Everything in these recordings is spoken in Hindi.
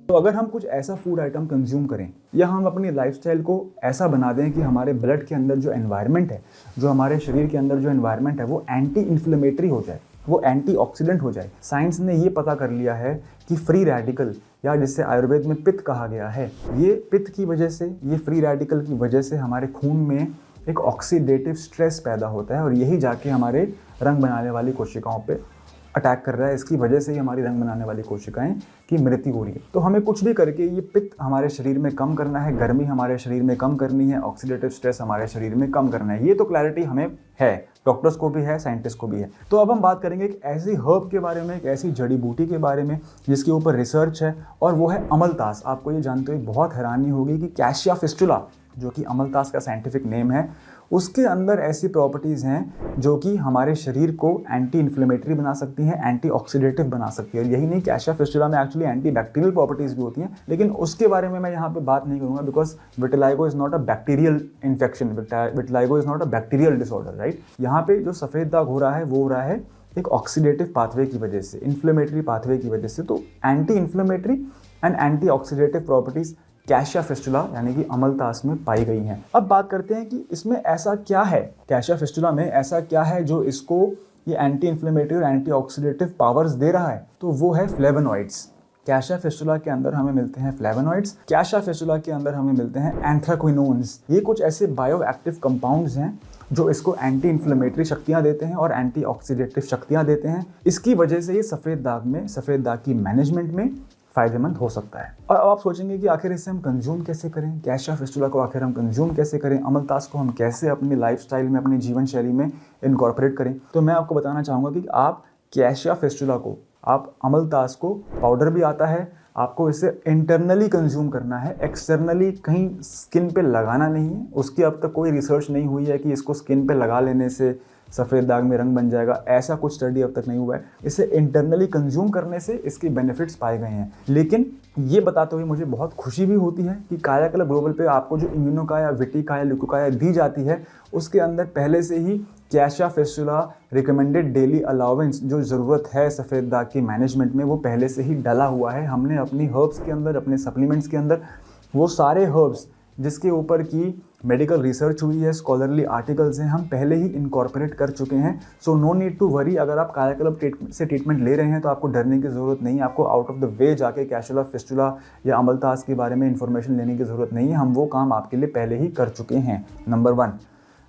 तो अगर हम कुछ ऐसा फूड आइटम कंज्यूम करें या हम अपनी लाइफस्टाइल को ऐसा बना दें कि हमारे ब्लड के अंदर जो एनवायरनमेंट है, जो हमारे शरीर के अंदर जो एनवायरनमेंट है वो एंटी इन्फ्लेमेटरी हो जाए, वो एंटीऑक्सीडेंट हो जाए। साइंस ने ये पता कर लिया है कि फ्री रेडिकल, या जिससे आयुर्वेद में पित्त कहा गया है, ये पित्त की वजह से, ये फ्री रेडिकल की वजह से हमारे खून में एक ऑक्सीडेटिव स्ट्रेस पैदा होता है और यही जाके हमारे रंग बनाने वाली कोशिकाओं पे अटैक कर रहा है। इसकी वजह से ही हमारी रंग बनाने वाली कोशिकाएं की मृत्यु हो रही है। तो हमें कुछ भी करके ये पित्त हमारे शरीर में कम करना है, गर्मी हमारे शरीर में कम करनी है, ऑक्सीडेटिव स्ट्रेस हमारे शरीर में कम करना है। ये तो क्लैरिटी हमें है, डॉक्टर्स को भी है, साइंटिस्ट को भी है। तो अब हम बात करेंगे एक ऐसी हर्ब के बारे में, एक ऐसी जड़ी बूटी के बारे में जिसके ऊपर रिसर्च है, और वो है अमलतास। आपको ये जानते हुए बहुत हैरानी होगी कि कैशिया फिस्टुला, जो कि अमलतास का साइंटिफिक नेम है, उसके अंदर ऐसी प्रॉपर्टीज़ हैं जो कि हमारे शरीर को एंटी इन्फ्लेमेटरी बना सकती हैं, एंटी ऑक्सीडेटिव बना सकती है। और यही नहीं, कैशिया फिस्टुला में एक्चुअली एंटी बैक्टीरियल प्रॉपर्टीज़ भी होती हैं, लेकिन उसके बारे में मैं यहाँ पे बात नहीं करूँगा, because vitiligo is not a bacterial infection, vitiligo is not a bacterial disorder, right. यहाँ पे जो सफ़ेद दाग हो रहा है वो हो रहा है एक ऑक्सीडेटिव पाथवे की वजह से, इन्फ्लेमेटरी पाथवे की वजह से। तो anti inflammatory and anti oxidative properties cassia fistula यानी कि अमलतास में पाई गई हैं। अब बात करते हैं कि इसमें ऐसा क्या है, कैशिया फिस्टुला में ऐसा क्या है जो इसको ये एंटी इन्फ्लेमेटरी और एंटी ऑक्सीडेटिव पावर्स दे रहा है। तो वो है फ्लेवोनॉइड्स। कैशिया फिस्टुला के अंदर हमें मिलते हैं फ्लेवोनॉइड्स, कैशिया फिस्टुला के अंदर हमें मिलते हैं एंथ्राक्विनोन्स। ये कुछ ऐसे बायो एक्टिव कंपाउंड्स हैं जो इसको एंटी इन्फ्लेमेटरी शक्तियाँ देते हैं और एंटी ऑक्सीडेटिव शक्तियाँ देते हैं। इसकी वजह से ये सफ़ेद दाग की मैनेजमेंट में फ़ायदेमंद हो सकता है। और अब आप सोचेंगे कि आखिर इसे हम कंज्यूम कैसे करें, कैशिया फिस्टुला को आखिर हम कंज्यूम कैसे करें, अमलतास को हम कैसे अपनी लाइफस्टाइल में, अपनी जीवन शैली में इनकॉर्पोरेट करें। तो मैं आपको बताना चाहूँगा कि आप कैशिया फिस्टुला को, आप अमलतास को, पाउडर भी आता है, आपको इसे इंटरनली कंज्यूम करना है, एक्सटर्नली कहीं स्किन पे लगाना नहीं है। उसकी अब तक कोई रिसर्च नहीं हुई है कि इसको स्किन पे लगा लेने से सफ़ेद दाग में रंग बन जाएगा, ऐसा कुछ स्टडी अब तक नहीं हुआ है। इसे इंटरनली कंज्यूम करने से इसके बेनिफिट्स पाए गए हैं। लेकिन ये बताते हुए मुझे बहुत खुशी भी होती है कि कायाकल्प ग्लोबल पे आपको जो इम्यूनोकाया, विटिकाया, ल्यूकोकाया दी जाती है, उसके अंदर पहले से ही कैशिया फिस्टुला रिकमेंडेड डेली अलाउंस जो ज़रूरत है सफ़ेद दाग की मैनेजमेंट में, वो पहले से ही डला हुआ है। हमने अपनी हर्ब्स के अंदर, अपने सप्लीमेंट्स के अंदर वो सारे हर्ब्स जिसके ऊपर की मेडिकल रिसर्च हुई है, स्कॉलरली आर्टिकल्स हैं, हम पहले ही इनकॉर्पोरेट कर चुके हैं। So no need to worry. अगर आप कायाकल्प से ट्रीटमेंट ले रहे हैं तो आपको डरने की ज़रूरत नहीं है, आपको आउट ऑफ द वे जाके कैशिया फिस्टुला या अमलतास के बारे में इंफॉर्मेशन लेने की ज़रूरत नहीं है। हम वो काम आपके लिए पहले ही कर चुके हैं, नंबर 1।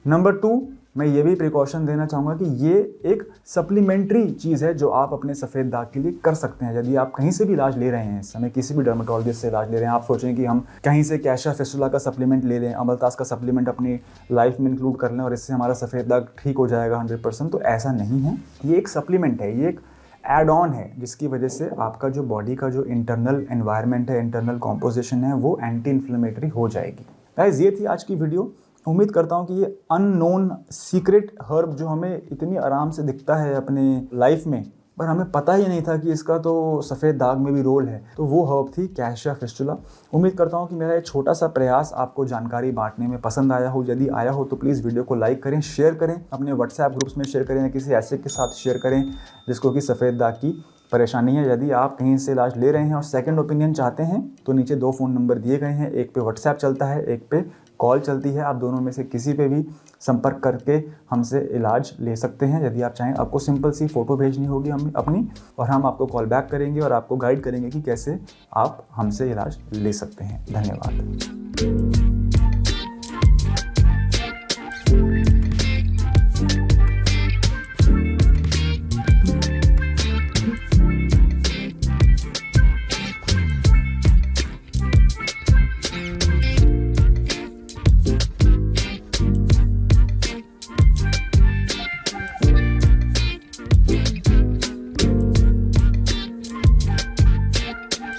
नंबर 2, मैं ये भी प्रिकॉशन देना चाहूँगा कि ये एक सप्लीमेंट्री चीज़ है जो आप अपने सफ़ेद दाग के लिए कर सकते हैं। यदि आप कहीं से भी इलाज ले रहे हैं, इस समय किसी भी डर्मेटोलॉजिस्ट से इलाज ले रहे हैं, आप सोचें कि हम कहीं से कैशिया फिस्टुला का सप्लीमेंट ले लें, अमलतास का सप्लीमेंट अपनी लाइफ में इंक्लूड कर लें और इससे हमारा सफ़ेद दाग ठीक हो जाएगा 100%, तो ऐसा नहीं है। ये एक सप्लीमेंट है, ये एक एड ऑन है, जिसकी वजह से आपका जो बॉडी का जो इंटरनल एनवायरनमेंट है, इंटरनल कॉम्पोजिशन है, वो एंटी इन्फ्लेमेटरी हो जाएगी। गाइस, ये थी आज की वीडियो। उम्मीद करता हूँ कि ये अननोन सीक्रेट हर्ब जो हमें इतनी आराम से दिखता है अपने लाइफ में, पर हमें पता ही नहीं था कि इसका तो सफ़ेद दाग में भी रोल है, तो वो हर्ब थी कैशिया फिस्टुला। उम्मीद करता हूँ कि मेरा ये छोटा सा प्रयास आपको जानकारी बांटने में पसंद आया हो। यदि आया हो तो प्लीज़ वीडियो को लाइक करें, शेयर करें, अपने व्हाट्सएप ग्रुप्स में शेयर करें या किसी ऐसे के साथ शेयर करें जिसको कि सफ़ेद दाग की परेशानी है। यदि आप कहीं से इलाज ले रहे हैं और सेकंड ओपिनियन चाहते हैं तो नीचे 2 फ़ोन नंबर दिए गए हैं, एक पे व्हाट्सएप चलता है, एक पे कॉल चलती है। आप दोनों में से किसी पे भी संपर्क करके हमसे इलाज ले सकते हैं। यदि आप चाहें, आपको सिंपल सी फ़ोटो भेजनी होगी हमें अपनी, और हम आपको कॉल बैक करेंगे और आपको गाइड करेंगे कि कैसे आप हमसे इलाज ले सकते हैं। धन्यवाद।